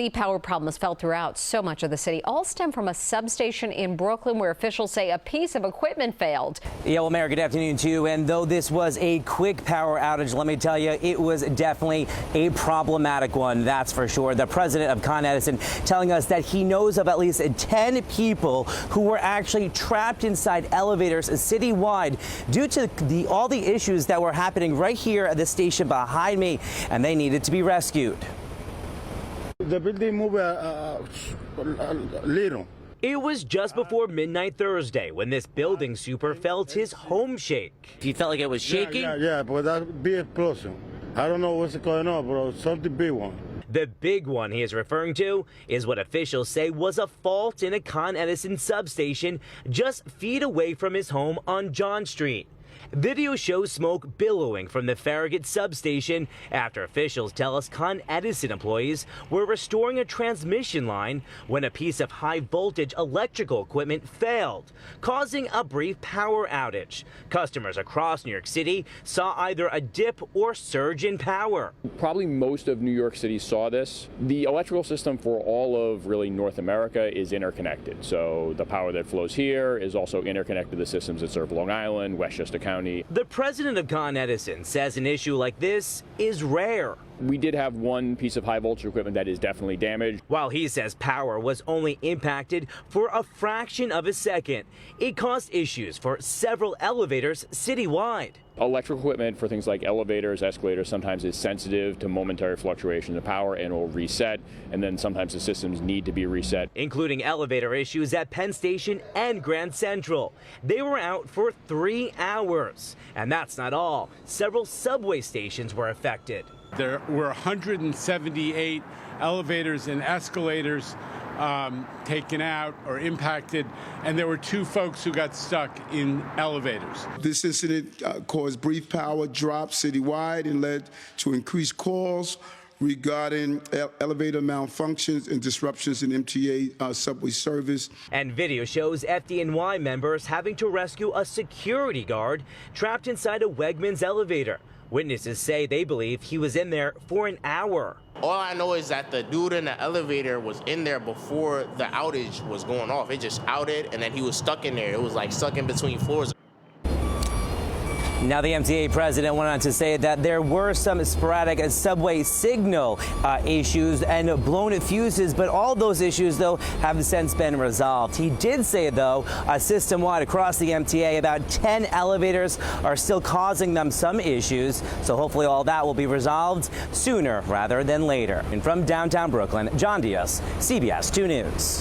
The power problems felt throughout so much of the city all stem from a substation in Brooklyn where officials say a piece of equipment failed. Yeah, well, Mayor, good afternoon to you. And though this was a quick power outage, let me tell you, it was definitely a problematic one. That's for sure. The president of Con Edison telling us that he knows of at least 10 people who were actually trapped inside elevators citywide due to all the issues that were happening right here at the station behind me, and they needed to be rescued. The building moved a little. It was just before midnight Thursday when this building super felt his home shake. You felt like it was shaking? Yeah, but that big explosion. I don't know what's going on, bro. Something big one. The big one he is referring to is what officials say was a fault in a Con Edison substation just feet away from his home on John Street. Video shows smoke billowing from the Farragut substation after officials tell us Con Edison employees were restoring a transmission line when a piece of high-voltage electrical equipment failed, causing a brief power outage. Customers across New York City saw either a dip or surge in power. Probably most of New York City saw this. The electrical system for all of really North America is interconnected. So the power that flows here is also interconnected to the systems that serve Long Island, Westchester County. The president of Con Edison says an issue like this is rare. We did have one piece of high voltage equipment that is definitely damaged. While he says power was only impacted for a fraction of a second, it caused issues for several elevators citywide. Electrical equipment for things like elevators, escalators sometimes is sensitive to momentary fluctuations of power and will reset, and then sometimes the systems need to be reset. Including Elevator issues at Penn Station and Grand Central. They were out for 3 hours. And that's not all. Several subway stations were affected. There were 178 elevators and escalators taken out or impacted, and there were 2 folks who got stuck in elevators. This incident caused brief power drops citywide and led to increased calls regarding elevator malfunctions and disruptions in MTA subway service. And video shows FDNY members having to rescue a security guard trapped inside a Wegmans elevator. Witnesses say they believe he was in there for an hour. All I know is that the dude in the elevator was in there before the outage was going off. It just outed, and then he was stuck in there. It was like stuck in between floors. Now, the MTA president went on to say that there were some sporadic subway signal issues and blown fuses, but all those issues, though, have since been resolved. He did say, though, system-wide across the MTA, about 10 elevators are still causing them some issues, so hopefully all that will be resolved sooner rather than later. And from downtown Brooklyn, John Diaz, CBS 2 News.